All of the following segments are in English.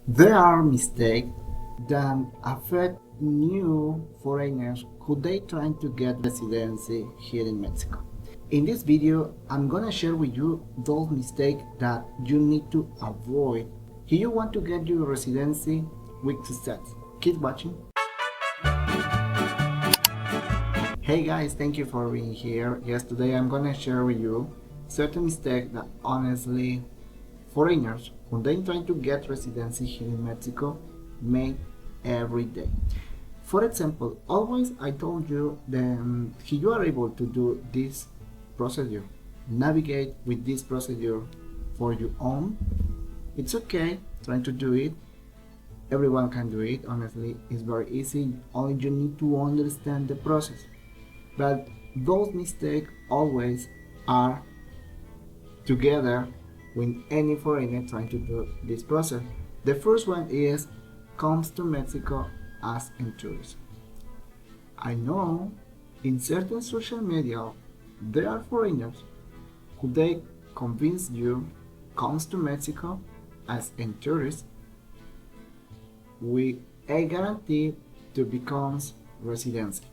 There are mistakes that affect new foreigners who they trying to get residency here in Mexico. In this video, I'm gonna share with you those mistakes that you need to avoid if you want to get your residency with success. Keep watching. Hey guys, thank you for being here. Yes, today I'm gonna share with you certain mistakes that honestly foreigners when they trying to get residency here in Mexico make every day. For example, always I told you that if you are able to do this procedure, navigate with this procedure for your own, it's okay trying to do it. Everyone can do it. Honestly, it's very easy. Only you need to understand the process. But those mistakes always are together with any foreigner trying to do this process. The first one is comes to Mexico as a tourist. I know in certain social media there are foreigners who they convince you comes to Mexico as a tourist with a guarantee to become residency.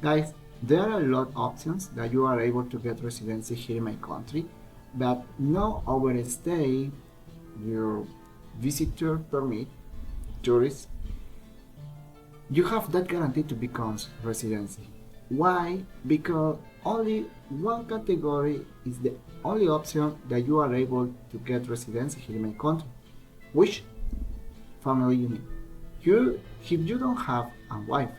Guys, there are a lot of options that you are able to get residency here in my country, but no overstay your visitor permit, tourist. You have that guarantee to become residency. Why? Because only one category is the only option that you are able to get residency here in my country. Which family you need? If you don't have a wife,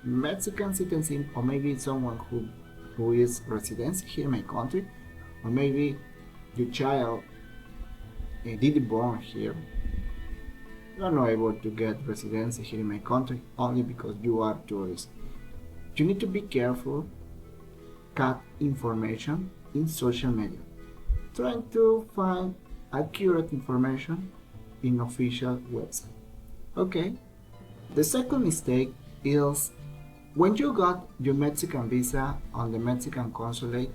Mexican citizen, or maybe someone who is resident here in my country, or maybe your child didn't born here, you are not able to get residency here in my country only because you are tourist. You need to be careful, cut information in social media, trying to find accurate information in official website. Okay. The second mistake is when you got your Mexican visa on the Mexican consulate,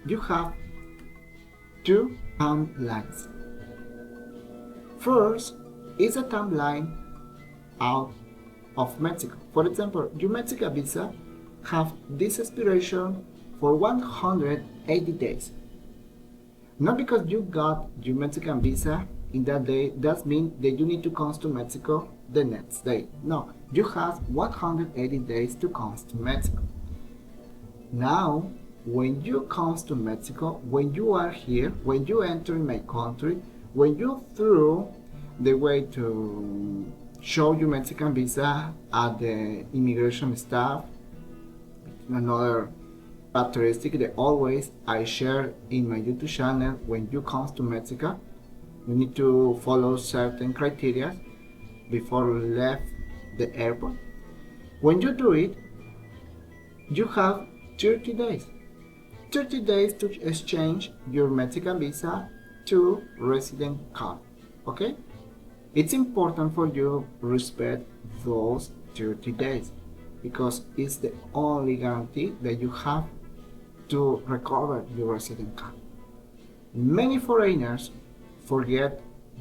you have two timelines. First is a timeline out of Mexico. For example, your Mexican visa have this expiration for 180 days. Not because you got your Mexican visa in that day, that means that you need to come to Mexico the next day. No, you have 180 days to come to Mexico. Now, when you come to Mexico, when you are here, when you enter my country, when you through the way to show your Mexican visa at the immigration staff, another characteristic that always I share in my YouTube channel, when you come to Mexico, you need to follow certain criteria before you left the airport. When you do it, you have 30 days. 30 days to exchange your Mexican visa to resident card. Okay? It's important for you to respect those 30 days because it's the only guarantee that you have to recover your resident card. Many foreigners forget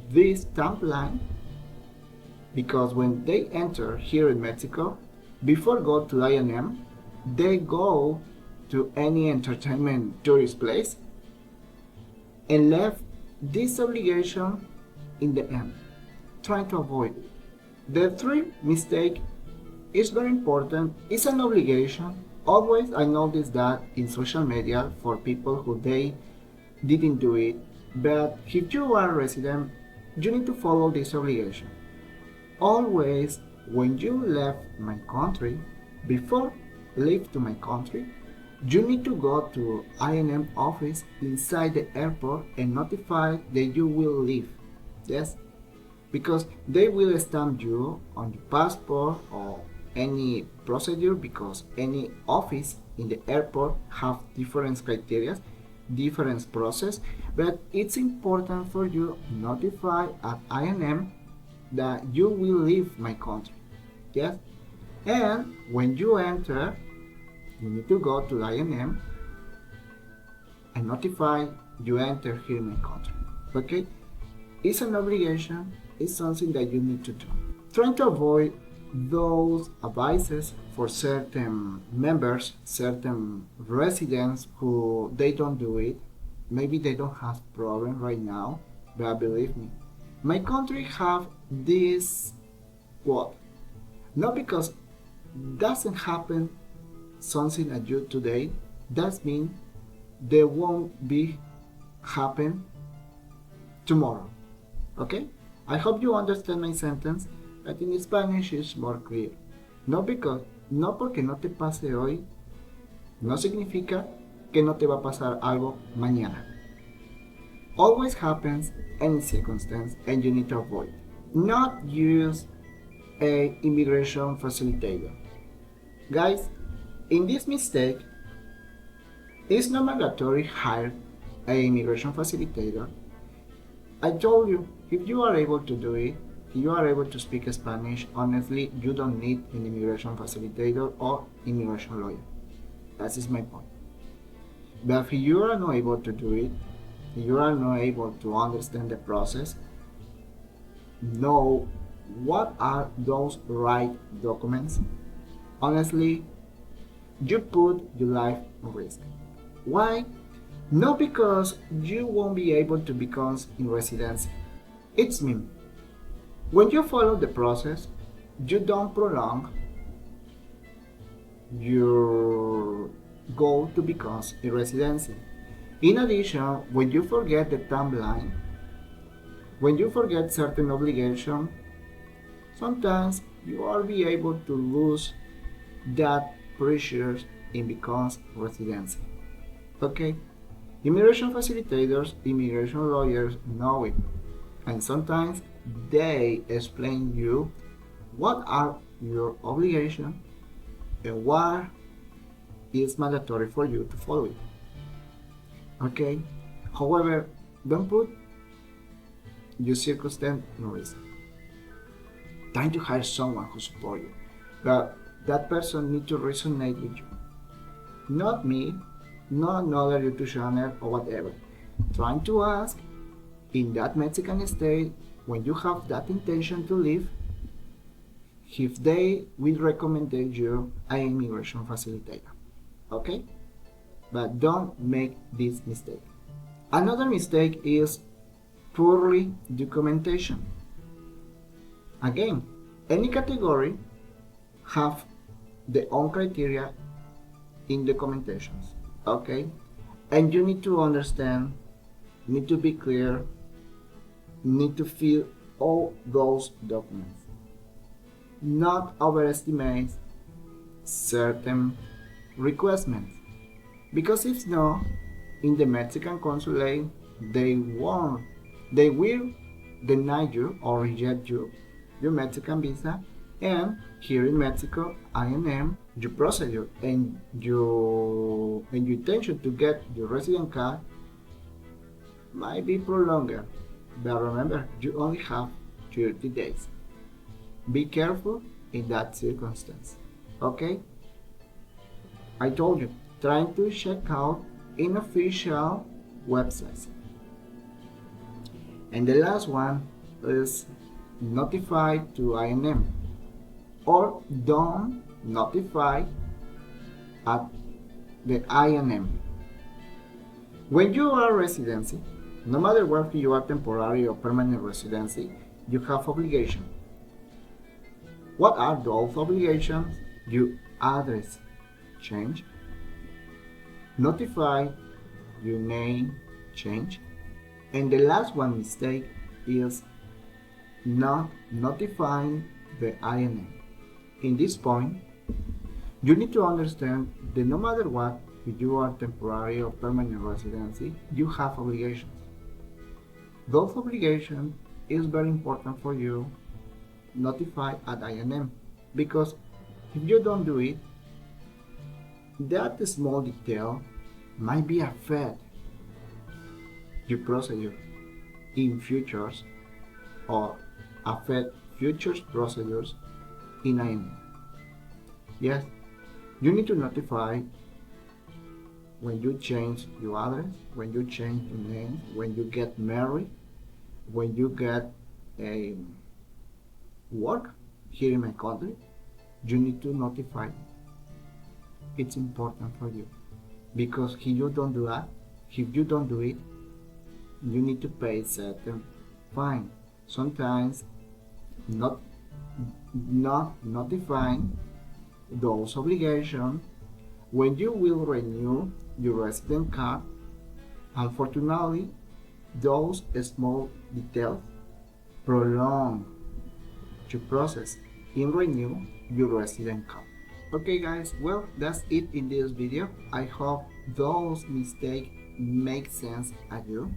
this timeline because when they enter here in Mexico, before go to INM, they go to any entertainment tourist place and left this obligation in the end, trying to avoid it. The three mistake is very important. It's an obligation. Always I notice that in social media for people who they didn't do it, but if you are a resident, you need to follow this obligation. Always when you left my country, before leave to my country, you need to go to INM office inside the airport and notify that you will leave. Yes, because they will stamp you on your passport or any procedure, because any office in the airport have different criteria, different process, but it's important for you to notify at INM that you will leave my country. Yes, and when you enter, you need to go to INM and notify you enter here in my country. Okay, It's an obligation, it's something that you need to do. Trying to avoid those advices for certain members, certain residents who they don't do it. Maybe they don't have problem right now, but believe me, my country have this quote. Not because doesn't happen something at you today, that means there won't be happen tomorrow. Okay? I hope you understand my sentence, but in Spanish it's more clear. No porque no te pase hoy, no significa que no te va a pasar algo mañana. Always happens any circumstance and you need to avoid. Not use a immigration facilitator. Guys, in this mistake, it's not mandatory hire an immigration facilitator. I told you, if you are able to do it, if you are able to speak Spanish, honestly, you don't need an immigration facilitator or immigration lawyer. That is my point. But if you are not able to do it, if you are not able to understand the process, know what are those right documents, honestly, you put your life at risk. Why? Not because you won't be able to become in residency. It's me. When you follow the process, you don't prolong your goal to become in residency. In addition, when you forget the timeline, when you forget certain obligation, sometimes you will be able to lose that pressure in becomes residency. Okay? Immigration facilitators, immigration lawyers know it, and sometimes they explain you what are your obligations and what is mandatory for you to follow it. Okay? However, don't put your circumstance in risk. Trying to hire someone who supports you, but that person needs to resonate with you. Not me, not another YouTube channel or whatever. Trying to ask in that Mexican state, when you have that intention to live, if they will recommend you an immigration facilitator. Okay? But don't make this mistake. Another mistake is poorly documentation. Again, any category have their own criteria in documentations. Okay? And you need to understand, need to be clear, need to fill all those documents. Not overestimate certain requirements. Because if not, in the Mexican consulate, they will deny you or reject you your Mexican visa, and here in Mexico, INM, your procedure and your intention to get your resident card might be prolonged. But remember, you only have 30 days. Be careful in that circumstance. Okay? I told you, trying to check out unofficial websites. And the last one is notify to INM or don't notify at the INM. When you are residency, no matter whether you are temporary or permanent residency, you have obligations. What are those obligations? Your address change, notify your name change, and the last one mistake is not notifying the INM. In this point, you need to understand that no matter what, if you are temporary or permanent residency, you have obligations. Those obligations is very important for you notify at INM, because if you don't do it, that small detail might be affect your procedure in futures or affect future procedures in INM. Yes, you need to notify when you change your address, when you change your name, when you get married, when you get a work here in my country, you need to notify me. It's important for you, because if you don't do that, if you don't do it, you need to pay certain fine. Sometimes not notifying those obligations, when you will renew your resident card, unfortunately, those small details prolong your process in renew your resident card. Okay guys, well, that's it in this video. I hope those mistakes make sense at you.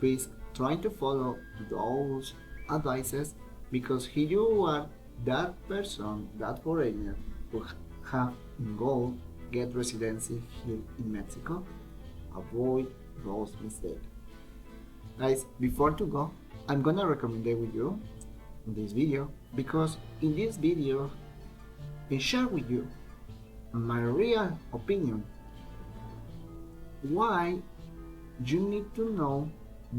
Please try to follow those advices, because if you are that person, that foreigner who have goal get residency here in Mexico, avoid those mistakes. Guys, before to go, I'm gonna recommend it with you in this video, because in this video I share with you my real opinion why you need to know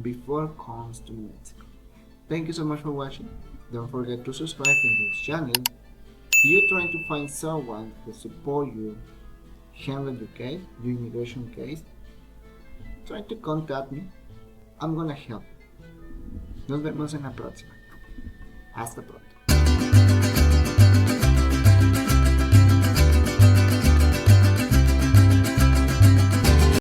before comes to Mexico. Thank you so much for watching. Don't forget to subscribe to this channel. If you're trying to find someone to support you handle your case, your immigration case, try to contact me. I'm gonna help you. Nos vemos en la próxima. Hasta pronto.